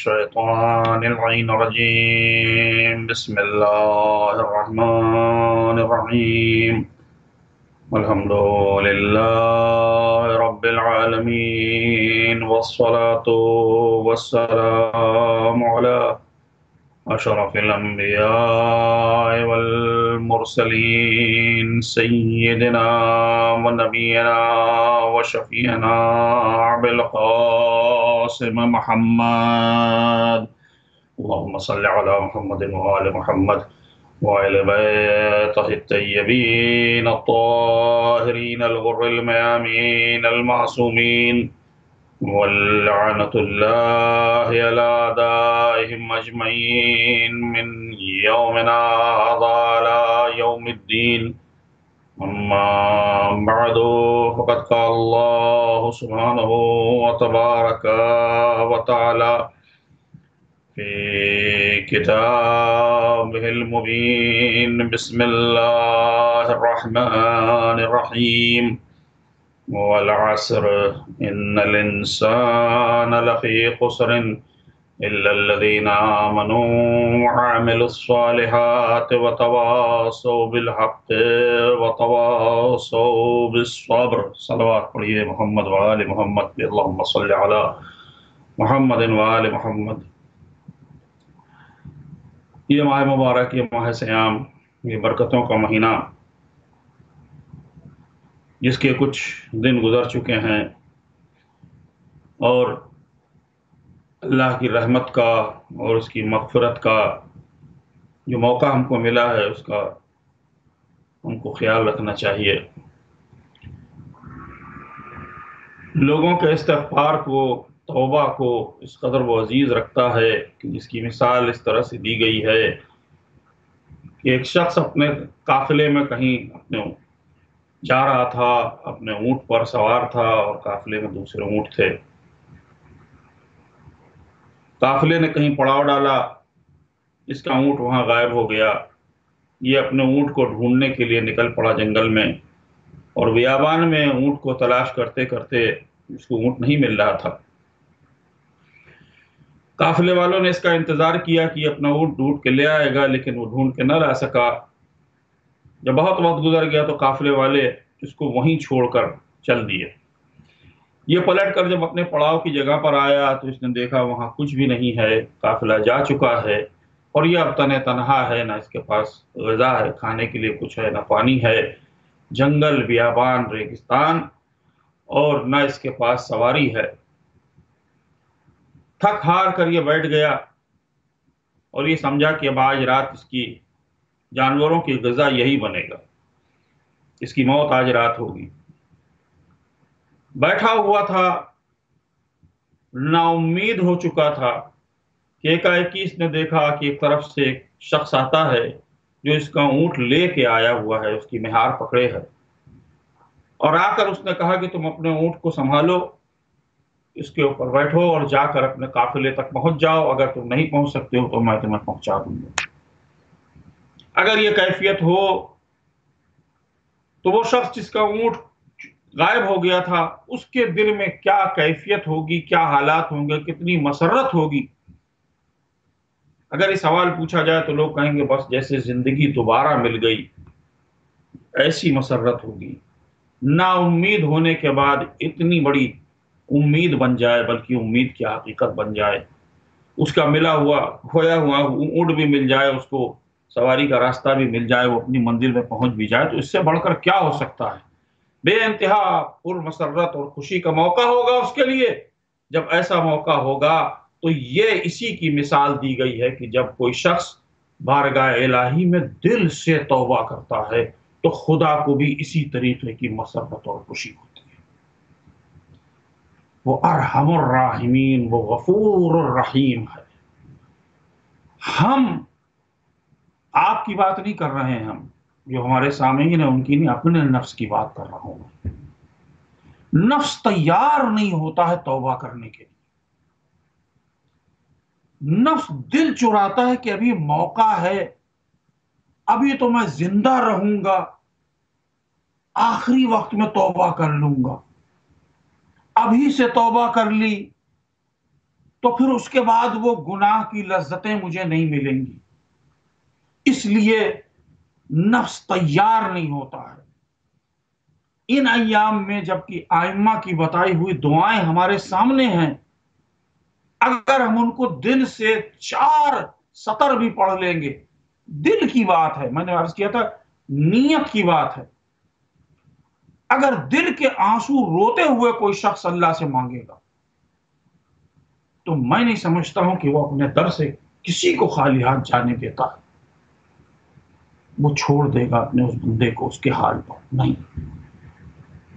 الشيطان اللعين الرجيم. بسم الله الرحمن الرحيم. الحمد لله رب العالمين، والصلاة والسلام على أشرف الأنبياء والمرسلين، سيدنا ونبينا وشفيعنا أبي القاسم محمد. اللهم صل على محمد وآل محمد وآل بيته الطيبين الطاهرين الغر الميامين المعصومين، واللعنة الله على أعدائهم أجمعين من يومنا هذا إلى يوم الدين. أما بعد، فقد قال الله سبحانه وتبارك وتعالى في كتابه المبين. بسم الله الرحمن الرحيم. والعصر إن الإنسان لفي خسر إلا الذين آمنوا وعملوا الصالحات وتواصوا بالحق وتواصوا بالصبر. صلوات پڑھیے محمد وآل محمد، اللهم صل على محمد وآل محمد۔ یہ ماہ مبارک، یہ ماہ سیام، یہ برکتوں کا مہینہ، جس کے کچھ دن گزر چکے ہیں، اور اللہ کی رحمت کا اور اس کی مغفرت کا جو موقع ہم کو ملا ہے، اس کا ہم کو خیال رکھنا چاہیے۔ لوگوں کے استغفار کو، توبہ کو اس قدر وہ عزیز رکھتا ہے کہ جس کی مثال اس طرح سے دی گئی ہے کہ ایک شخص اپنے قافلے میں کہیں اپنے جا رہا تھا، اپنے اونٹ پر سوار تھا، اور قافلے میں دوسرے اونٹ تھے۔ قافلے نے کہیں پڑاؤ ڈالا، اس کا اونٹ وہاں غائب ہو گیا۔ یہ اپنے اونٹ کو ڈھونڈنے کے لیے نکل پڑا جنگل میں، اور بیابان میں اونٹ کو تلاش کرتے کرتے اس کو اونٹ نہیں مل رہا تھا۔ قافلے والوں نے اس کا انتظار کیا کہ اپنا اونٹ ڈھونڈ کے لے آئے گا، لیکن وہ ڈھونڈ کے نہ لا سکا۔ جب بہت وقت گزر گیا تو قافلے والے اس کو وہیں چھوڑ کر چل دیے۔ یہ پلٹ کر جب اپنے پڑاؤ کی جگہ پر آیا تو اس نے دیکھا وہاں کچھ بھی نہیں ہے، قافلہ جا چکا ہے، اور یہ اب تنہا ہے، نہ اس کے پاس غذا ہے، کھانے کے لیے کچھ ہے، نہ پانی ہے، جنگل، بیابان، ریگستان، اور نہ اس کے پاس سواری ہے۔ تھک ہار کر یہ بیٹھ گیا اور یہ سمجھا کہ اب آج رات اس کی جانوروں کی غذا یہی بنے گا، اس کی موت آج رات ہوگی۔ بیٹھا ہوا تھا، نا امید ہو چکا تھا کہ ایک اس نے دیکھا کہ ایک طرف سے ایک شخص آتا ہے جو اس کا اونٹ لے کے آیا ہوا ہے، اس کی مہار پکڑے ہے، اور آ کر اس نے کہا کہ تم اپنے اونٹ کو سنبھالو، اس کے اوپر بیٹھو اور جا کر اپنے قافلے تک پہنچ جاؤ، اگر تم نہیں پہنچ سکتے ہو تو میں تمہیں پہنچا دوں گا۔ اگر یہ کیفیت ہو تو وہ شخص جس کا اونٹ غائب ہو گیا تھا، اس کے دل میں کیا کیفیت ہوگی، کیا حالات ہوں گے، کتنی مسرت ہوگی۔ اگر یہ سوال پوچھا جائے تو لوگ کہیں گے بس جیسے زندگی دوبارہ مل گئی، ایسی مسرت ہوگی۔ نا امید ہونے کے بعد اتنی بڑی امید بن جائے، بلکہ امید کی حقیقت بن جائے، اس کا ملا ہوا کھویا ہوا اونٹ بھی مل جائے، اس کو سواری کا راستہ بھی مل جائے، وہ اپنی منزل میں پہنچ بھی جائے، تو اس سے بڑھ کر کیا ہو سکتا ہے؟ بے انتہا پر مسرت اور خوشی کا موقع ہوگا اس کے لیے۔ جب ایسا موقع ہوگا تو یہ اسی کی مثال دی گئی ہے کہ جب کوئی شخص بارگاہ الہی میں دل سے توبہ کرتا ہے تو خدا کو بھی اسی طریقے کی مسرت اور خوشی ہوتی ہے۔ وہ ارحم الراحمین، وہ غفور الرحیم ہے۔ ہم آپ کی بات نہیں کر رہے ہیں، ہم جو ہمارے سامعین ہیں ان کی نہیں، اپنے نفس کی بات کر رہا ہوں۔ نفس تیار نہیں ہوتا ہے توبہ کرنے کے لیے، نفس دل چراتا ہے کہ ابھی موقع ہے، ابھی تو میں زندہ رہوں گا، آخری وقت میں توبہ کر لوں گا، ابھی سے توبہ کر لی تو پھر اس کے بعد وہ گناہ کی لذتیں مجھے نہیں ملیں گی. اس لیے نفس تیار نہیں ہوتا ہے. ان ایام میں جبکہ ائمہ کی بتائی ہوئی دعائیں ہمارے سامنے ہیں، اگر ہم ان کو دل سے 4 سطر بھی پڑھ لیں گے، دل کی بات ہے، میں نے عرض کیا تھا نیت کی بات ہے. اگر دل کے آنسو روتے ہوئے کوئی شخص اللہ سے مانگے گا تو میں نہیں سمجھتا ہوں کہ وہ اپنے در سے کسی کو خالی ہاتھ جانے دیتا ہے. وہ چھوڑ دے گا اپنے اس بندے کو اس کے حال پر، نہیں،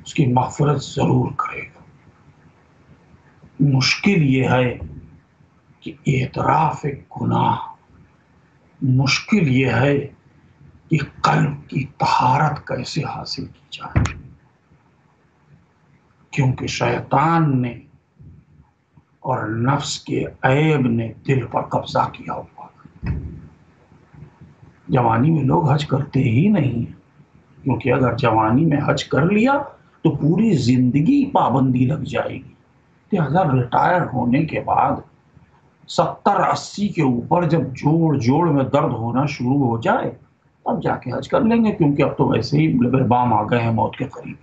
اس کی مغفرت ضرور کرے گا. مشکل یہ ہے کہ اعتراف گناہ، مشکل یہ ہے کہ قلب کی طہارت کیسے حاصل کی جائے، کیونکہ شیطان نے اور نفس کے عیب نے دل پر قبضہ کیا ہوا. جوانی میں لوگ حج کرتے ہی نہیں، کیونکہ اگر جوانی میں حج کر لیا تو پوری زندگی پابندی لگ جائے گی. لہذا ریٹائر ہونے کے بعد 70-80 کے اوپر جب جوڑ میں درد ہونا شروع ہو جائے تب جا کے حج کر لیں گے، کیونکہ اب تو ویسے ہی بام آ گئے ہیں موت کے قریب.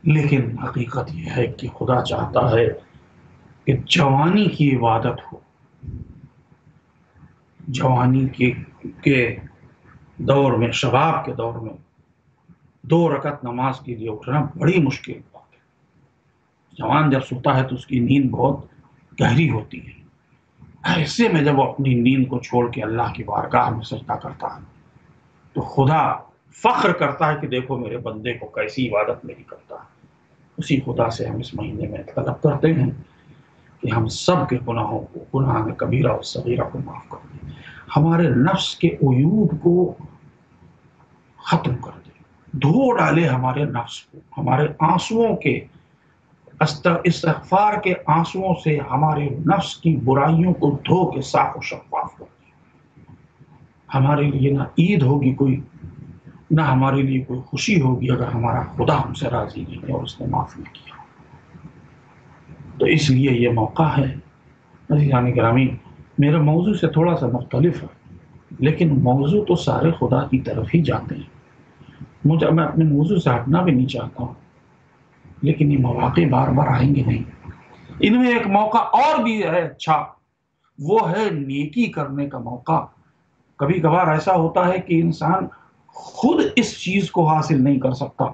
لیکن حقیقت یہ ہے کہ خدا چاہتا ہے کہ جوانی کی عبادت ہو. جوانی کے دور میں، شباب کے دور میں 2 رکعت نماز کے لیے اٹھنا بڑی مشکل بات ہے. جوان جب سوتا ہے تو اس کی نیند بہت گہری ہوتی ہے. ایسے میں جب وہ اپنی نیند کو چھوڑ کے اللہ کی بارگاہ میں سجدہ کرتا ہے تو خدا فخر کرتا ہے کہ دیکھو میرے بندے کو کیسی عبادت میری کرتا ہے. اسی خدا سے ہم اس مہینے میں طلب کرتے ہیں کہ ہم سب کے گناہوں کو، گناہ کبیرہ اور صغیرہ کو معاف کر دیں، ہمارے نفس کے عیوب کو ختم کر دے، دھو ڈالے ہمارے نفس کو، ہمارے آنسوؤں کے، استغفار کے آنسوؤں سے ہمارے نفس کی برائیوں کو دھو کے صاف و شفاف کر دے. ہمارے لیے نہ عید ہوگی کوئی، نہ ہمارے لیے کوئی خوشی ہوگی اگر ہمارا خدا ہم سے راضی نہیں ہے اور اس نے معاف نہ کیا. تو اس لیے یہ موقع ہے. عزیزان گرامی، میرے موضوع سے تھوڑا سا مختلف ہے، لیکن موضوع تو سارے خدا کی طرف ہی جاتے ہیں. میں اپنے موضوع سے ہٹنا بھی نہیں چاہتا ہوں، لیکن یہ مواقع بار بار آئیں گے نہیں. ان میں ایک موقع اور بھی ہے اچھا، وہ ہے نیکی کرنے کا موقع. کبھی کبھار ایسا ہوتا ہے کہ انسان خود اس چیز کو حاصل نہیں کر سکتا،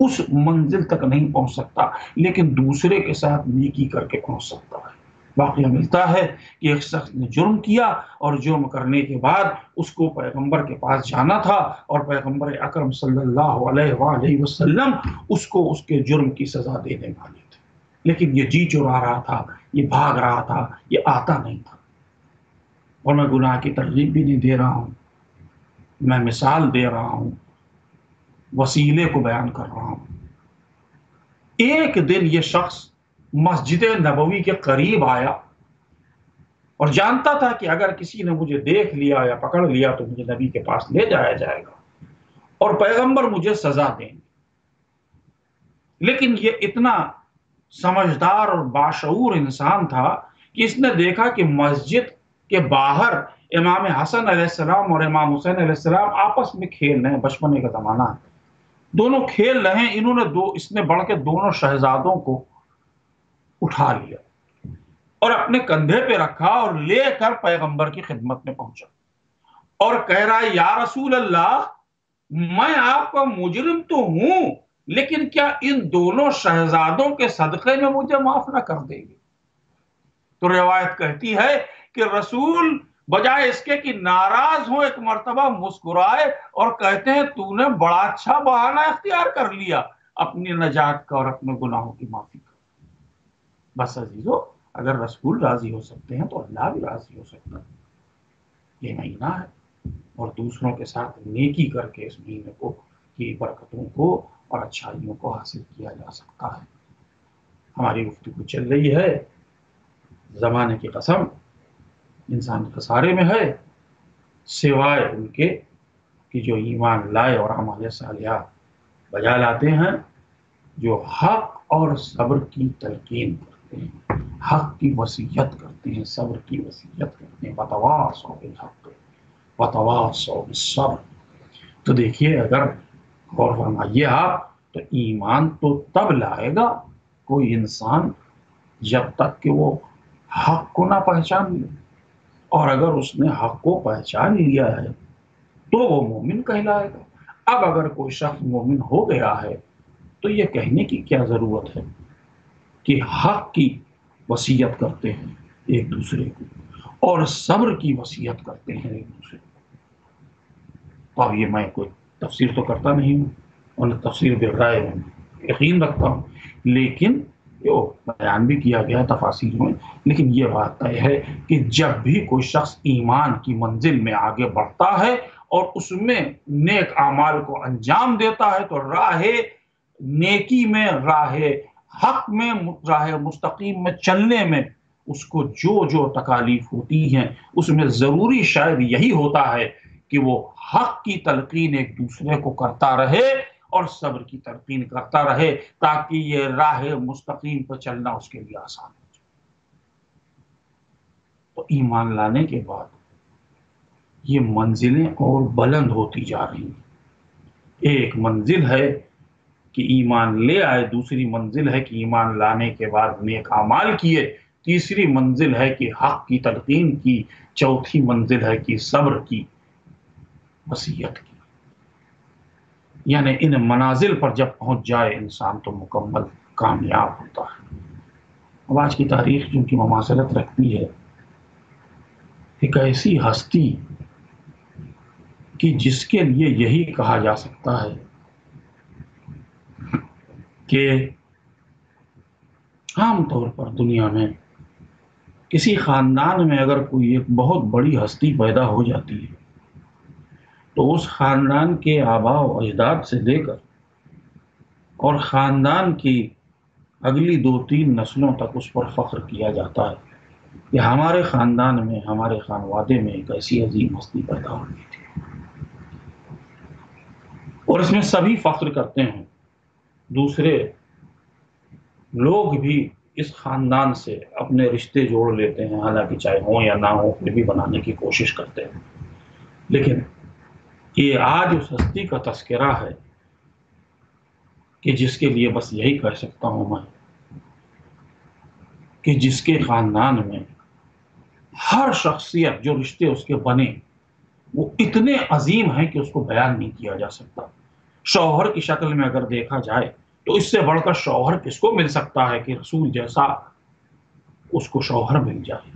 اس منزل تک نہیں پہنچ سکتا، لیکن دوسرے کے ساتھ نیکی کر کے پہنچ سکتا ہے. واقعہ ملتا ہے کہ ایک شخص نے جرم کیا اور جرم کرنے کے بعد اس کو پیغمبر کے پاس جانا تھا اور پیغمبر اکرم صلی اللہ علیہ وآلہ وسلم اس کو اس کے جرم کی سزا دینے والے تھے، لیکن یہ جی چرا رہا تھا، یہ بھاگ رہا تھا، یہ آتا نہیں تھا. اور میں گناہ کی ترغیب بھی نہیں دے رہا ہوں، میں مثال دے رہا ہوں، وسیلے کو بیان کر رہا ہوں. ایک دن یہ شخص مسجد نبوی کے قریب آیا اور جانتا تھا کہ اگر کسی نے مجھے دیکھ لیا یا پکڑ لیا تو مجھے نبی کے پاس لے جایا جائے گا اور پیغمبر مجھے سزا دیں گے. لیکن یہ اتنا سمجھدار اور باشعور انسان تھا کہ اس نے دیکھا کہ مسجد کے باہر امام حسن علیہ السلام اور امام حسین علیہ السلام آپس میں کھیل رہے ہیں، بچپنے کا زمانہ ہے، دونوں کھیل رہے ہیں. اس نے بڑھ کے دونوں شہزادوں کو اٹھا لیا اور اپنے کندھے پہ رکھا اور لے کر پیغمبر کی خدمت میں پہنچا اور کہہ رہا ہے یا رسول اللہ، میں آپ کا مجرم تو ہوں، لیکن کیا ان دونوں شہزادوں کے صدقے میں مجھے معاف نہ کر دیں گے؟ تو روایت کہتی ہے کہ رسول بجائے اس کے کہ ناراض ہو ایک مرتبہ مسکرائے اور کہتے ہیں تو نے بڑا اچھا بہانہ اختیار کر لیا اپنی نجات کا اور اپنے گناہوں کی معافی کا. بس عزیزو، اگر رسول راضی ہو سکتے ہیں تو اللہ بھی راضی ہو سکتا ہے. یہ مہینہ ہے اور دوسروں کے ساتھ نیکی کر کے اس مہینے کو کی برکتوں کو اور اچھائیوں کو حاصل کیا جا سکتا ہے. ہماری گفتگو چل رہی ہے، زمانے کی قسم انسان خسارے میں ہے سوائے ان کے کہ جو ایمان لائے اور اعمال صالحہ بجا لاتے ہیں، جو حق اور صبر کی تلقین کرتے کرتے ہیں، حق کی وصیت کرتے ہیں، صبر کی وصیت کرتے ہیں، وتواصوا بالحق وتواصوا بالصبر۔ تو دیکھیے، اگر غور فرمائیے آپ، تو ایمان تو تب لائے گا کوئی انسان جب تک کہ وہ حق کو نہ پہچان لے، اور اگر اس نے حق کو پہچان لیا ہے تو وہ مومن کہلائے گا۔ اب اگر کوئی شخص مومن ہو گیا ہے تو یہ کہنے کی کیا ضرورت ہے کہ حق کی وصیت کرتے ہیں ایک دوسرے کو اور صبر کی وصیت کرتے ہیں ایک دوسرے کو۔ تو اب یہ میں کوئی تفسیر تو کرتا نہیں ہوں، اور تفسیر بالرائے یقین رکھتا ہوں، لیکن جو بیان بھی کیا گیا تفاسیر میں، لیکن یہ بات طے ہے کہ جب بھی کوئی شخص ایمان کی منزل میں آگے بڑھتا ہے اور اس میں نیک اعمال کو انجام دیتا ہے، تو راہ نیکی میں، راہ حق میں، راہ مستقیم میں چلنے میں اس کو جو جو تکالیف ہوتی ہیں، اس میں ضروری شاید یہی ہوتا ہے کہ وہ حق کی تلقین ایک دوسرے کو کرتا رہے اور صبر کی تلقین کرتا رہے، تاکہ یہ راہ مستقیم پر چلنا اس کے لیے آسان ہو جائے۔ تو ایمان لانے کے بعد یہ منزلیں اور بلند ہوتی جا رہی ہیں۔ ایک منزل ہے کہ ایمان لے آئے، دوسری منزل ہے کہ ایمان لانے کے بعد نیک اعمال کیے، تیسری منزل ہے کہ حق کی تلقین کی، چوتھی منزل ہے کہ صبر کی وصیت کی۔ یعنی ان منازل پر جب پہنچ جائے انسان تو مکمل کامیاب ہوتا ہے۔ اب آج کی تاریخ جو کی مماثلت رکھتی ہے ایک ایسی ہستی کہ جس کے لیے یہی کہا جا سکتا ہے کہ عام طور پر دنیا میں کسی خاندان میں اگر کوئی ایک بہت بڑی ہستی پیدا ہو جاتی ہے تو اس خاندان کے آباء و اجداد سے لے کر اور خاندان کی اگلی 2-3 نسلوں تک اس پر فخر کیا جاتا ہے کہ ہمارے خاندان میں، ہمارے خانوادے میں ایک ایسی عظیم ہستی پیدا ہو گئی تھی، اور اس میں سبھی فخر کرتے ہیں، دوسرے لوگ بھی اس خاندان سے اپنے رشتے جوڑ لیتے ہیں، حالانکہ چاہے ہوں یا نہ ہوں پھر بھی بنانے کی کوشش کرتے ہیں۔ لیکن یہ آج اس ہستی کا تذکرہ ہے کہ جس کے لیے بس یہی کہہ سکتا ہوں میں کہ جس کے خاندان میں ہر شخصیت، جو رشتے اس کے بنے وہ اتنے عظیم ہیں کہ اس کو بیان نہیں کیا جا سکتا۔ شوہر کی شکل میں اگر دیکھا جائے تو اس سے بڑھ کر شوہر کس کو مل سکتا ہے کہ رسول جیسا اس کو شوہر مل جائے۔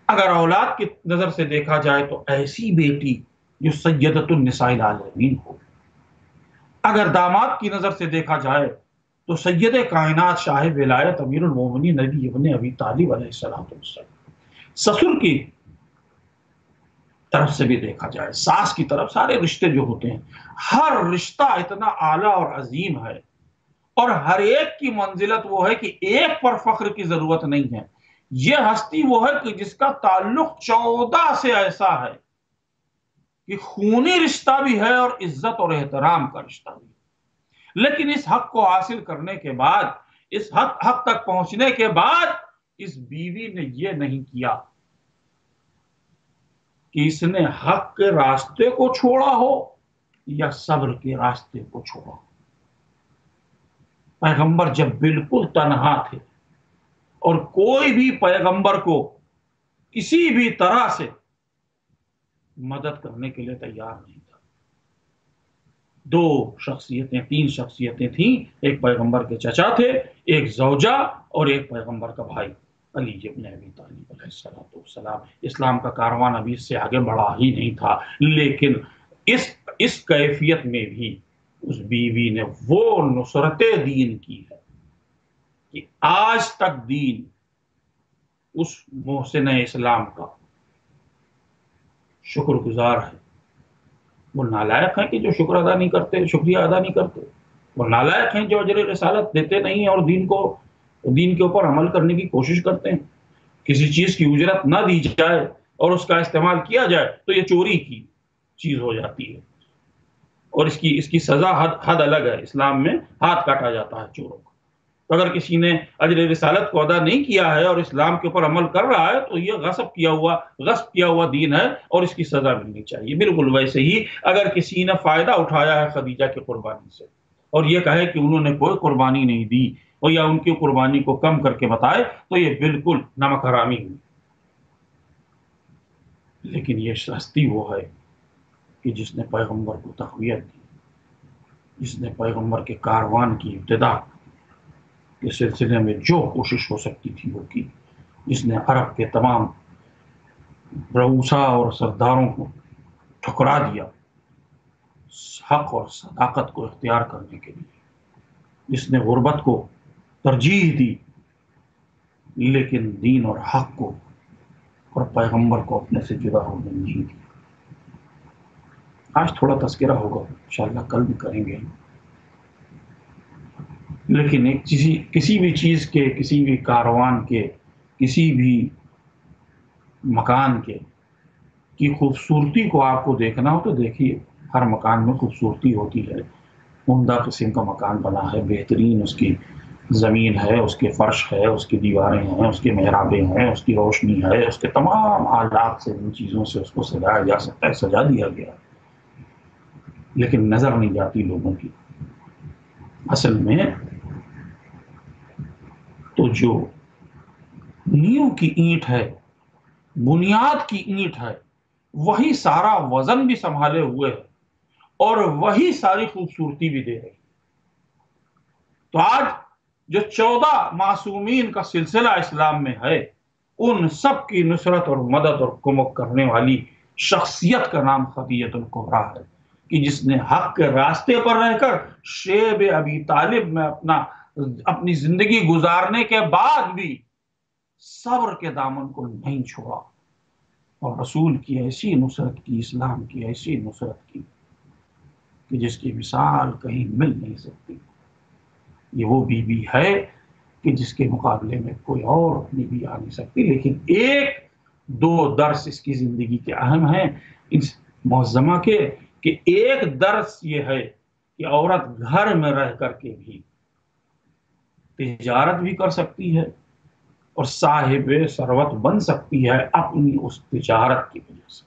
اگر اولاد کی نظر سے دیکھا جائے تو ایسی بیٹی جو سیدۃ النساء العالمین ہو۔ اگر داماد کی نظر سے دیکھا جائے تو سید کائنات شاہ ولایت امیر المومنین علی ابن ابی طالب علیہ السلام۔ سسر کی طرف سے بھی دیکھا جائے، ساس کی طرف، سارے رشتے جو ہوتے ہیں، ہر رشتہ اتنا اعلیٰ اور عظیم ہے، اور ہر ایک کی منزلت وہ ہے کہ ایک پر فخر کی ضرورت نہیں ہے۔ یہ ہستی وہ ہے کہ جس کا تعلق 14 سے ایسا ہے کہ خونی رشتہ بھی ہے اور عزت اور احترام کا رشتہ بھی ہے۔ لیکن اس حق کو حاصل کرنے کے بعد، اس حق تک پہنچنے کے بعد، اس بیوی نے یہ نہیں کیا کہ اس نے حق کے راستے کو چھوڑا ہو یا صبر کے راستے کو چھوڑا ہو۔ پیغمبر جب بالکل تنہا تھے اور کوئی بھی پیغمبر کو کسی بھی طرح سے مدد کرنے کے لیے تیار نہیں تھا، 2 شخصیتیں، 3 شخصیتیں تھیں، ایک پیغمبر کے چچا تھے، ایک زوجہ، اور ایک پیغمبر کا بھائی علی ابن ابی طالب علیہ السلام۔ اسلام کا کاروان ابھی اس سے آگے بڑھا ہی نہیں تھا، لیکن اس کیفیت میں بھی اس بیوی نے وہ نصرت دین کی ہے کہ آج تک دین اس محسن اسلام کا شکر گزار ہے۔ وہ نالائق ہیں کہ جو شکر ادا نہیں کرتے، شکریہ ادا نہیں کرتے، وہ نالائق ہیں جو اجر رسالت دیتے نہیں اور دین کے اوپر عمل کرنے کی کوشش کرتے ہیں۔ کسی چیز کی اجرت نہ دی جائے اور اس کا استعمال کیا جائے تو یہ چوری کی چیز ہو جاتی ہے، اور اس کی سزا حد الگ ہے، اسلام میں ہاتھ کاٹا جاتا ہے چوروں کا۔ تو اگر کسی نے اجر رسالت کو ادا نہیں کیا ہے اور اسلام کے اوپر عمل کر رہا ہے تو یہ غصب کیا ہوا دین ہے اور اس کی سزا ملنی چاہیے۔ بالکل ویسے ہی اگر کسی نے فائدہ اٹھایا ہے خدیجہ کی قربانی سے اور یہ کہے کہ انہوں نے کوئی قربانی نہیں دی اور یا ان کی قربانی کو کم کر کے بتائے تو یہ بالکل نمک حرامی ہوئی۔ لیکن یہ ہستی وہ ہے کہ جس نے پیغمبر کو تقویت دی، جس نے پیغمبر کے کاروان کی ابتدا کے سلسلے میں جو کوشش ہو سکتی تھی وہ کی، جس نے عرب کے تمام رؤسا اور سرداروں کو ٹھکرا دیا حق اور صداقت کو اختیار کرنے کے لیے، جس نے غربت کو ترجیح دی لیکن دین اور حق کو اور پیغمبر کو اپنے سے جدا ہونے نہیں دی۔ آج تھوڑا تذکرہ ہوگا، انشاءاللہ کل بھی کریں گے، لیکن ایک کسی بھی چیز کے، کسی بھی کاروان کے، کسی بھی مکان کی خوبصورتی کو آپ کو دیکھنا ہو تو دیکھیے، ہر مکان میں خوبصورتی ہوتی ہے۔ عمدہ قسم کا مکان بنا ہے، بہترین اس کی زمین ہے، اس کے فرش ہے، اس کی دیواریں ہیں، اس کی محرابیں ہیں، اس کی روشنی ہے، اس کے تمام آلات سے، ان چیزوں سے اس کو سجایا جا سکتا ہے، سجا دیا گیا ہے، لیکن نظر نہیں جاتی لوگوں کی۔ اصل میں تو جو نیو کی اینٹ ہے، بنیاد کی اینٹ ہے، وہی سارا وزن بھی سنبھالے ہوئے ہے اور وہی ساری خوبصورتی بھی دے رہی۔ تو آج جو 14 معصومین کا سلسلہ اسلام میں ہے، ان سب کی نصرت اور مدد اور کمک کرنے والی شخصیت کا نام خدیجہ الکبریٰ ہے، کہ جس نے حق کے راستے پر رہ کر شیب ابی طالب میں اپنی زندگی گزارنے کے بعد بھی صبر کے دامن کو نہیں چھوڑا اور رسول کی ایسی نصرت کی، اسلام کی ایسی نصرت کی کہ جس کی مثال کہیں مل نہیں سکتی۔ یہ وہ بی بی ہے کہ جس کے مقابلے میں کوئی اور اپنی بھی آ نہیں سکتی۔ لیکن ایک دو درس اس کی زندگی کے اہم ہیں اس معظمہ کے، کہ ایک درس یہ ہے کہ عورت گھر میں رہ کر کے بھی تجارت بھی کر سکتی ہے اور صاحب ثروت بن سکتی ہے اپنی اس تجارت کی وجہ سے۔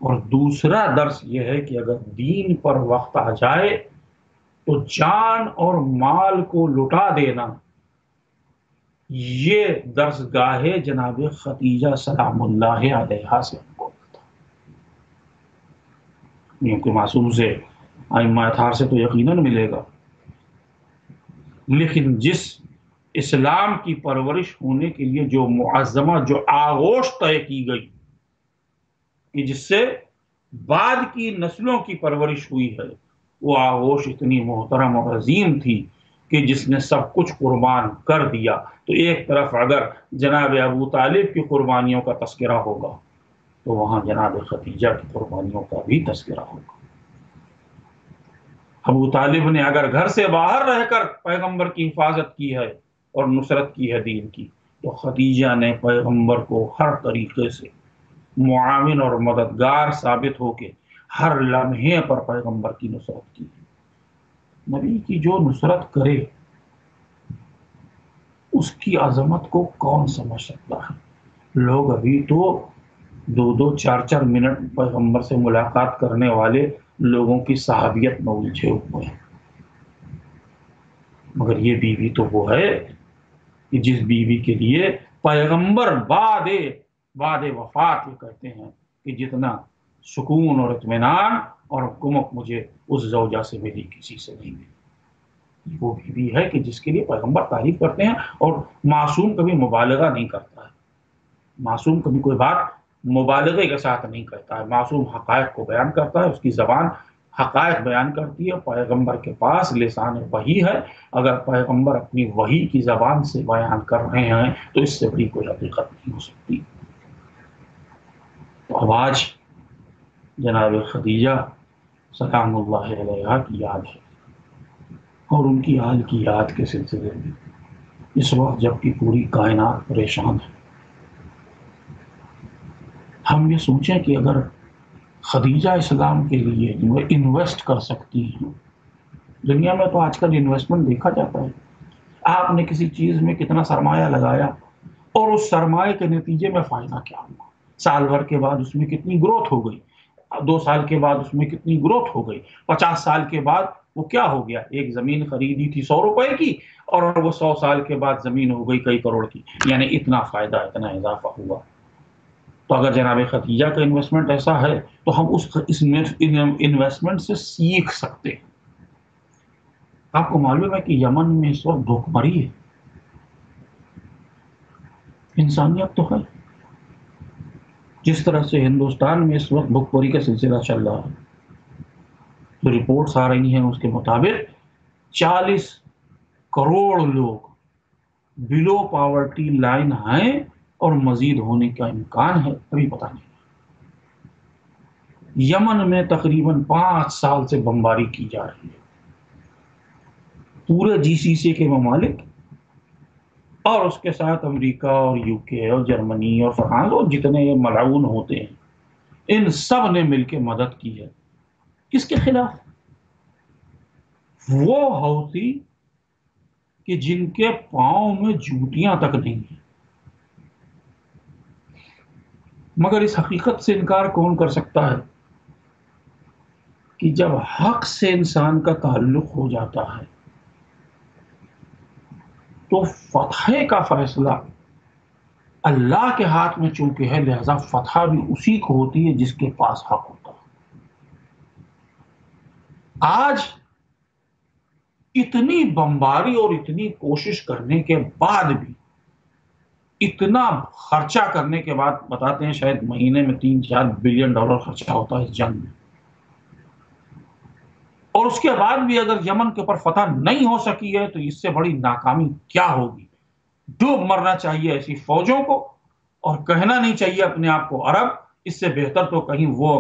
اور دوسرا درس یہ ہے کہ اگر دین پر وقت آ جائے تو جان اور مال کو لٹا دینا، یہ درس گاہ جناب خدیجہ سلام اللہ علیہا سے ہم کو ملتا، کیونکہ معصوم سے، ائمہ اطہار سے تو یقیناً ملے گا، لیکن جس اسلام کی پرورش ہونے کے لیے جو معظمہ، جو آغوش طے کی گئی کہ جس سے بعد کی نسلوں کی پرورش ہوئی ہے، وہ آغوش اتنی محترم اور عظیم تھی کہ جس نے سب کچھ قربان کر دیا۔ تو ایک طرف اگر جناب ابو طالب کی قربانیوں کا تذکرہ ہوگا تو وہاں جناب خدیجہ کی قربانیوں کا بھی تذکرہ ہوگا۔ ابو طالب نے اگر گھر سے باہر رہ کر پیغمبر کی حفاظت کی ہے اور نصرت کی ہے دین کی، تو خدیجہ نے پیغمبر کو ہر طریقے سے معاون اور مددگار ثابت ہو کے ہر لمحے پر پیغمبر کی نصرت کی۔ نبی کی جو نصرت کرے اس کی عظمت کو کون سمجھ سکتا ہے؟ لوگ ابھی تو 2-4 منٹ پیغمبر سے ملاقات کرنے والے لوگوں کی صحابیت میں الجھے ہوئے ہیں، مگر یہ بیوی تو وہ ہے کہ جس بیوی کے لیے پیغمبر بعد وفات یہ کہتے ہیں کہ جتنا سکون اور اطمینان اور کمک مجھے اس زوجہ سے ملی کسی سے نہیں ملی۔ وہ بیوی ہے کہ جس کے لیے پیغمبر تعریف کرتے ہیں، اور معصوم کبھی مبالغہ نہیں کرتا ہے، معصوم کبھی کوئی بات مبالغے کے ساتھ نہیں کرتا ہے، معصوم حقائق کو بیان کرتا ہے، اس کی زبان حقائق بیان کرتی ہے۔ پیغمبر کے پاس لسان وحی ہے، اگر پیغمبر اپنی وحی کی زبان سے بیان کر رہے ہیں تو اس سے بڑی کوئی حقیقت نہیں ہو سکتی۔ تو اب آج جناب خدیجہ سلام اللہ علیہا کی یاد ہے، اور ان کی آل کی یاد کے سلسلے میں اس وقت جب کہ پوری کائنات پریشان ہے، ہم یہ سوچیں کہ اگر خدیجہ اسلام کے لیے انویسٹ کر سکتی ہیں، دنیا میں تو آج کل انویسٹمنٹ دیکھا جاتا ہے آپ نے کسی چیز میں کتنا سرمایہ لگایا اور اس سرمایہ کے نتیجے میں فائدہ کیا ہوا، سال بھر کے بعد اس میں کتنی گروتھ ہو گئی، 2 سال کے بعد اس میں کتنی گروتھ ہو گئی، 50 سال کے بعد وہ کیا ہو گیا، ایک زمین خریدی تھی 100 روپے کی اور وہ 100 سال کے بعد زمین ہو گئی کئی کروڑ کی، یعنی اتنا فائدہ، اتنا اضافہ ہوا۔ تو اگر جناب خدیجہ کا انویسٹمنٹ ایسا ہے تو ہم اس انویسٹمنٹ سے سیکھ سکتے ہیں۔ آپ کو معلوم ہے کہ یمن میں اس وقت بھوک مری ہے، انسانیت تو ہے، جس طرح سے ہندوستان میں اس وقت بھوک مری کا سلسلہ چل رہا ہے، جو رپورٹس آ رہی ہیں اس کے مطابق 40 کروڑ لوگ بلو پاورٹی لائن ہیں اور مزید ہونے کا امکان ہے، ابھی پتہ نہیں۔ یمن میں تقریباً 5 سال سے بمباری کی جا رہی ہے، پورے GCC کے ممالک اور اس کے ساتھ امریکہ اور UK اور جرمنی اور فرانس اور جتنے یہ ملعون ہوتے ہیں، ان سب نے مل کے مدد کی ہے۔ کس کے خلاف؟ وہ ہوتی کہ جن کے پاؤں میں جوتیاں تک نہیں ہیں۔ مگر اس حقیقت سے انکار کون کر سکتا ہے کہ جب حق سے انسان کا تعلق ہو جاتا ہے تو فتح کا فیصلہ اللہ کے ہاتھ میں چونکہ ہے، لہذا فتح بھی اسی کو ہوتی ہے جس کے پاس حق ہوتا ہے۔ آج اتنی بمباری اور اتنی کوشش کرنے کے بعد بھی، اتنا خرچہ کرنے کے بعد، بتاتے ہیں شاید مہینے میں $3-4 بلین خرچہ ہوتا ہے اس جنگ میں، اور اس کے بعد بھی اگر یمن کے اوپر فتح نہیں ہو سکی ہے تو اس سے بڑی ناکامی کیا ہوگی۔ ڈوب مرنا چاہیے ایسی فوجوں کو اور کہنا نہیں چاہیے اپنے آپ کو عرب، اس سے بہتر تو کہیں وہ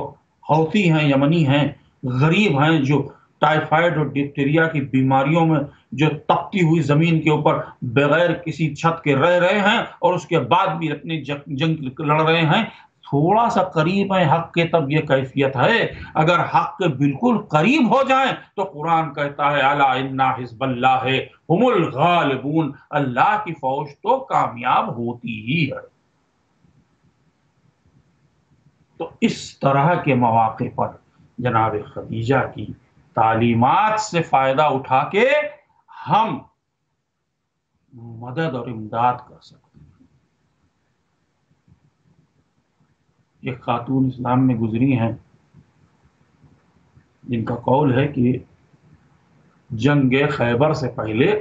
حوثی ہیں، یمنی ہیں، غریب ہیں، جو ٹائیفائڈ اور ڈپتیریا کی بیماریوں میں جو تپتی ہوئی زمین کے اوپر بغیر کسی چھت کے رہ رہے ہیں اور اس کے بعد بھی اپنی جنگ لڑ رہے ہیں۔ تھوڑا سا قریب ہے حق کے تب یہ کیفیت ہے، اگر حق کے بالکل قریب ہو جائیں تو قرآن کہتا ہے الا ان حزب اللہ ہم الغالبون، اللہ کی فوج تو کامیاب ہوتی ہی ہے۔ تو اس طرح کے مواقع پر جناب خدیجہ کی تعلیمات سے فائدہ اٹھا کے ہم مدد اور امداد کر سکتے ہیں۔ ایک خاتون اسلام میں گزری ہیں جن کا قول ہے کہ جنگ خیبر سے پہلے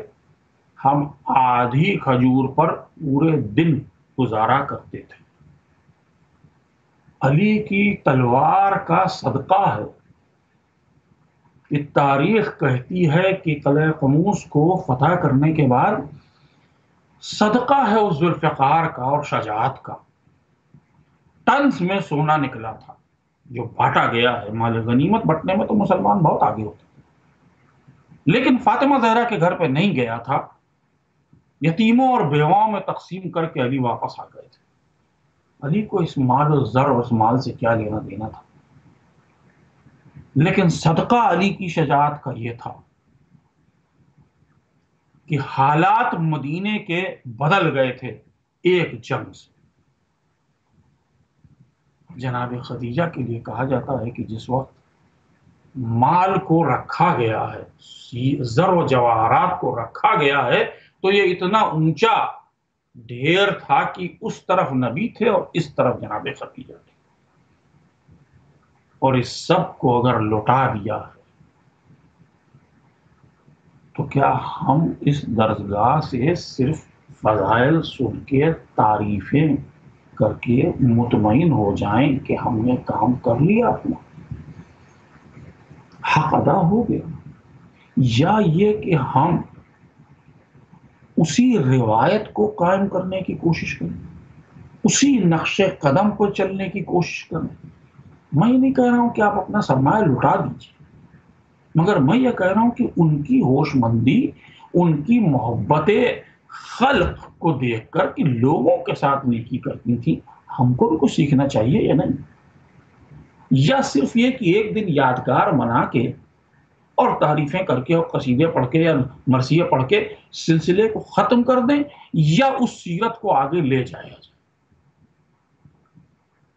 ہم آدھی کھجور پر پورے دن گزارا کرتے تھے۔ علی کی تلوار کا صدقہ ہے کہ تاریخ کہتی ہے کہ قلعہ قموس کو فتح کرنے کے بعد صدقہ ہے اس ذوالفقار کا اور شجاعت کا، ٹنز میں سونا نکلا تھا جو بانٹا گیا ہے۔ مال غنیمت بٹنے میں تو مسلمان بہت آگے ہوتے ہیں، لیکن فاطمہ زہرا کے گھر پہ نہیں گیا تھا، یتیموں اور بیواؤں میں تقسیم کر کے علی واپس آ گئے تھے۔ علی کو اس مال و زر اور اس مال سے کیا لینا دینا تھا، لیکن صدقہ علی کی شجاعت کا یہ تھا کہ حالات مدینے کے بدل گئے تھے ایک جنگ سے۔ جناب خدیجہ کے لیے کہا جاتا ہے کہ جس وقت مال کو رکھا گیا ہے، زر و جواہرات کو رکھا گیا ہے، تو یہ اتنا اونچا ڈھیر تھا کہ اس طرف نبی تھے اور اس طرف جناب خدیجہ تھے، اور اس سب کو اگر لوٹا دیا ہے تو کیا ہم اس درسگاہ سے صرف فضائل سن کے، تعریفیں کر کے مطمئن ہو جائیں کہ ہم نے کام کر لیا، اپنا حق ادا ہو گیا، یا یہ کہ ہم اسی روایت کو قائم کرنے کی کوشش کریں، اسی نقش قدم کو چلنے کی کوشش کریں؟ میں یہ نہیں کہہ رہا ہوں کہ آپ اپنا سرمایہ لٹا دیجیے، مگر میں یہ کہہ رہا ہوں کہ ان کی ہوش مندی، ان کی محبت خلق کو دیکھ کر کہ لوگوں کے ساتھ نیکی کرتی تھی، ہم کو بھی کچھ سیکھنا چاہیے یا نہیں؟ یا صرف یہ کہ ایک دن یادگار بنا کے اور تعریفیں کر کے اور قصیدے پڑھ کے یا مرثیے پڑھ کے سلسلے کو ختم کر دیں یا اس سیرت کو آگے لے جایا جائے.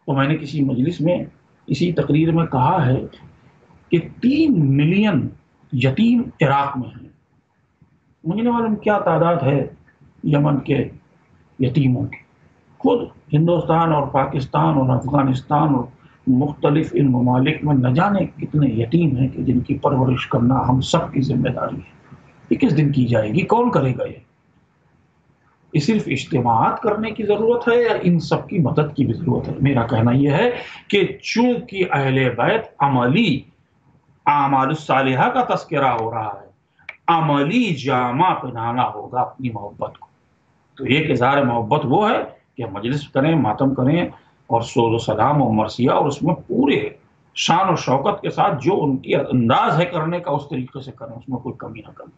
تو میں نے کسی مجلس میں اسی تقریر میں کہا ہے کہ 3 ملین یتیم عراق میں ہیں. مجھے نہیں معلوم کیا تعداد ہے یمن کے یتیموں کی. خود ہندوستان اور پاکستان اور افغانستان اور مختلف ان ممالک میں نہ جانے کتنے یتیم ہیں کہ جن کی پرورش کرنا ہم سب کی ذمہ داری ہے. یہ کس دن کی جائے گی؟ کون کرے گا؟ یہ صرف اجتماعات کرنے کی ضرورت ہے یا ان سب کی مدد کی بھی ضرورت ہے؟ میرا کہنا یہ ہے کہ چونکہ اہل بیت عملی اعمال الصالحہ کا تذکرہ ہو رہا ہے، عملی جامہ پہنانا ہوگا اپنی محبت کو. تو ایک اظہار محبت وہ ہے کہ مجلس کریں، ماتم کریں اور سوز و سلام و مرثیہ، اور اس میں پورے شان و شوکت کے ساتھ جو ان کی انداز ہے کرنے کا اس طریقے سے کریں، اس میں کوئی کمی نہ کریں.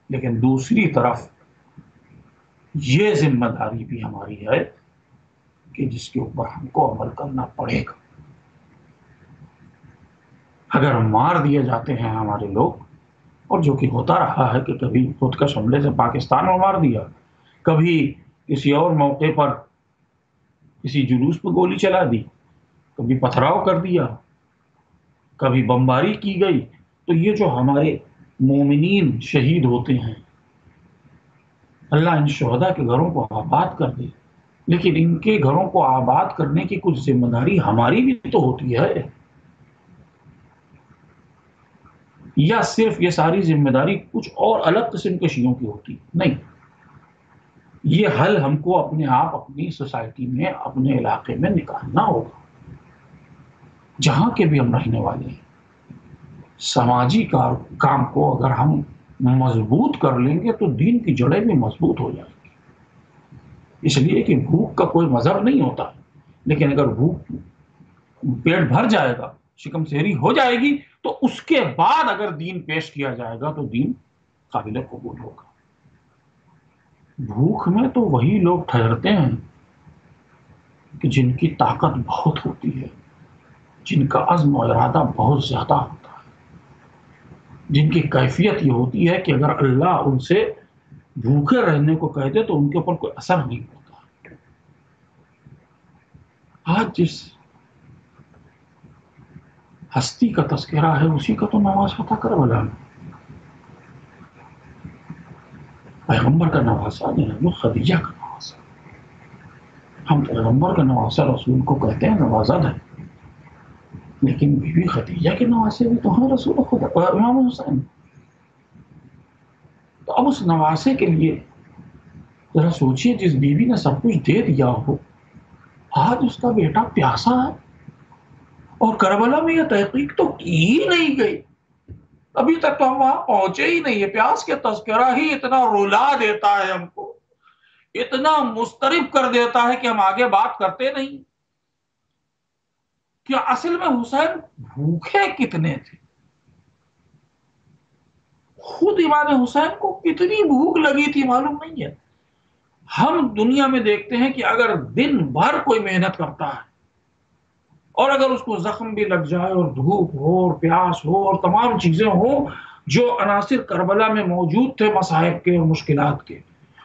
لیکن دوسری طرف یہ ذمہ داری بھی ہماری ہے کہ جس کے اوپر ہم کو عمل کرنا پڑے گا. اگر مار دیے جاتے ہیں ہمارے لوگ، اور جو کہ ہوتا رہا ہے کہ کبھی خودکش حملے سے پاکستان میں مار دیا، کبھی کسی اور موقع پر کسی جلوس پہ گولی چلا دی، کبھی پتھراؤ کر دیا، کبھی بمباری کی گئی، تو یہ جو ہمارے مومنین شہید ہوتے ہیں، اللہ ان شہداء کے گھروں کو آباد کر دے. لیکن ان کے گھروں کو آباد کرنے کی کچھ ذمہ داری ہماری بھی تو ہوتی ہے. یا صرف یہ ساری ذمہ داری کچھ اور الگ قسم کے شیعوں کی ہوتی؟ نہیں، یہ حل ہم کو اپنے آپ اپنی سوسائٹی میں، اپنے علاقے میں نکالنا ہوگا جہاں کے بھی ہم رہنے والے ہیں. سماجی کام کو اگر ہم مضبوط کر لیں گے تو دین کی جڑیں بھی مضبوط ہو جائیں گی. اس لیے کہ بھوک کا کوئی مذہب نہیں ہوتا، لیکن اگر بھوک پیٹ بھر جائے گا، شکم سیری ہو جائے گی، تو اس کے بعد اگر دین پیش کیا جائے گا تو دین قابل قبول ہوگا. بھوک میں تو وہی لوگ ٹھہرتے ہیں کہ جن کی طاقت بہت ہوتی ہے، جن کا عزم و ارادہ بہت زیادہ ہوتا ہے، جن کی کیفیت یہ ہوتی ہے کہ اگر اللہ ان سے بھوکے رہنے کو کہہ دے تو ان کے اوپر کوئی اثر نہیں ہوتا. آج جس ہستی کا تذکرہ ہے اسی کا تو نواسا تھا کربلا میں. پیغمبر کا نواسا نہیں، وہ خدیجہ کا نواسا. ہم پیغمبر کا نواسا رسول کو کہتے ہیں، نوازد ہے، لیکن بی بی خدیجہ کے نواسے بھی تو ہیں رسول خدا امام حسین. تو اب اس نواسے کے لیے ذرا سوچیے، جس بیوی نے سب کچھ دے دیا ہو، آج اس کا بیٹا پیاسا ہے اور کربلا میں یہ تحقیق تو کی ہی نہیں گئی. ابھی تک تو ہم وہاں پہنچے ہی نہیں ہے. پیاس کے تذکرہ ہی اتنا رلا دیتا ہے ہم کو، اتنا مضطرب کر دیتا ہے کہ ہم آگے بات کرتے نہیں. کہ اصل میں حسین بھوکے کتنے تھے؟ خود امام حسین کو کتنی بھوک لگی تھی معلوم نہیں ہے. ہم دنیا میں دیکھتے ہیں کہ اگر دن بھر کوئی محنت کرتا ہے اور اگر اس کو زخم بھی لگ جائے اور دھوپ ہو اور پیاس ہو اور تمام چیزیں ہوں جو عناصر کربلا میں موجود تھے مصائب کے اور مشکلات کے،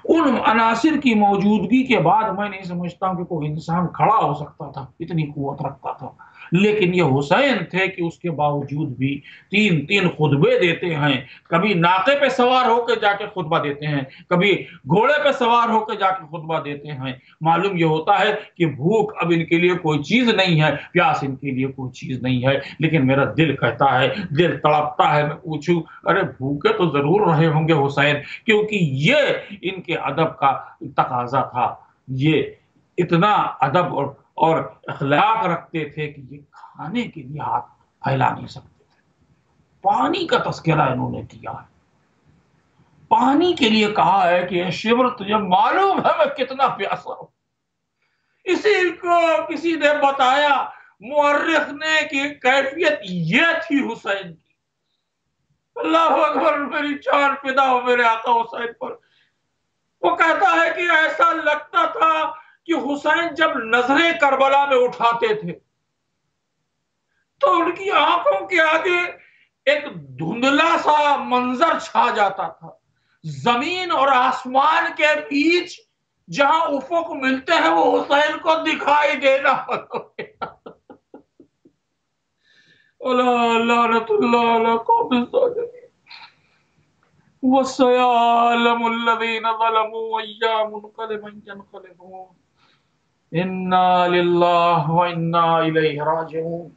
ان عناصر کی موجودگی کے بعد میں نہیں سمجھتا ہوں کہ کوئی انسان کھڑا ہو سکتا تھا، اتنی قوت رکھتا تھا. لیکن یہ حسین تھے کہ اس کے باوجود بھی 3 خطبے دیتے ہیں. کبھی ناقے پہ سوار ہو کے جا کے خطبہ دیتے ہیں، کبھی گھوڑے پہ سوار ہو کے جا کے خطبہ دیتے ہیں. معلوم یہ ہوتا ہے کہ بھوک اب ان کے لیے کوئی چیز نہیں ہے، پیاس ان کے لیے کوئی چیز نہیں ہے. لیکن میرا دل کہتا ہے، دل تڑپتا ہے، میں پوچھوں ارے بھوکے تو ضرور رہے ہوں گے حسین، کیونکہ یہ ان کے ادب کا تقاضا تھا. یہ اتنا ادب اور اخلاق رکھتے تھے کہ یہ کھانے کے لیے ہاتھ پھیلا نہیں سکتے تھے. پانی کا تذکرہ انہوں نے کیا ہے، پانی کے لیے کہا ہے کہ شیور تجھے معلوم ہے میں کتنا پیاسا ہوں. اسی کو کسی نے بتایا، مورخ نے، کہ کیفیت یہ تھی حسین کی. اللہ اکبر، میری جان فدا ہو میرے آقا حسین پر. وہ کہتا ہے کہ ایسا لگتا تھا کہ حسین جب نظریں کربلا میں اٹھاتے تھے تو ان کی آنکھوں کے آگے ایک دھندلا سا منظر چھا جاتا تھا، زمین اور آسمان کے بیچ جہاں افق ملتے ہیں وہ حسین کو دکھائی دینا بند ہو گیا۔ لعنت اللہ علی قوم الظالمین وسيعلم الذين ظلموا أيّ منقلب ينقلبون انا للہ وانا الیہ راجعون۔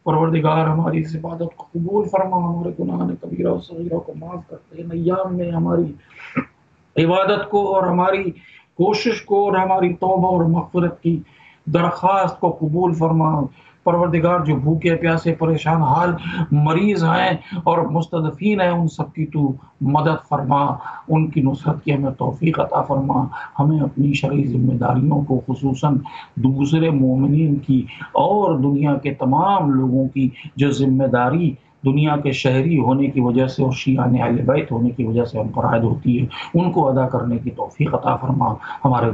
پروردگار ہماری اس عبادت کو قبول فرما، ہمارے گناہ کبیرہ و صغیرہ کو معاف کرتے ہیں، ایام میں ہماری عبادت کو اور ہماری کوشش کو اور ہماری توبہ اور مغفرت کی درخواست کو قبول فرما۔ پروردگار جو بھوکے پیاسے پریشان حال مریض ہیں اور مستضعفین ہیں ان سب کی تو مدد فرما، ان کی نصرت کی ہمیں توفیق عطا فرما، ہمیں اپنی شرعی ذمہ داریوں کو خصوصاً دوسرے مومنین کی اور دنیا کے تمام لوگوں کی جو ذمہ داری دنیا کے شہری ہونے کی وجہ سے اور شیعان اہل بیت ہونے کی وجہ سے ہم پر عائد ہوتی ہے ان کو ادا کرنے کی توفیق عطا فرما، ہمارے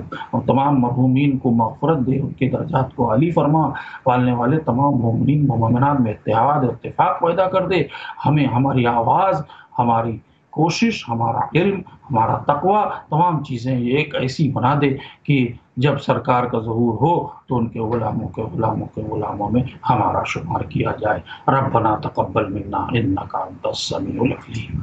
تمام مرحومین کو مغفرت دے، ان کے درجات کو عالی فرما، پالنے والے تمام مومنین و مومنات میں اتحاد اتفاق پیدا کر دے، ہمیں ہماری آواز، ہماری کوشش، ہمارا علم، ہمارا تقوی، تمام چیزیں ایک ایسی بنا دے کہ جب سرکار کا ظہور ہو تو ان کے غلاموں میں ہمارا شمار کیا جائے۔ ربنا تقبل منا انک انت السمیع العلیم۔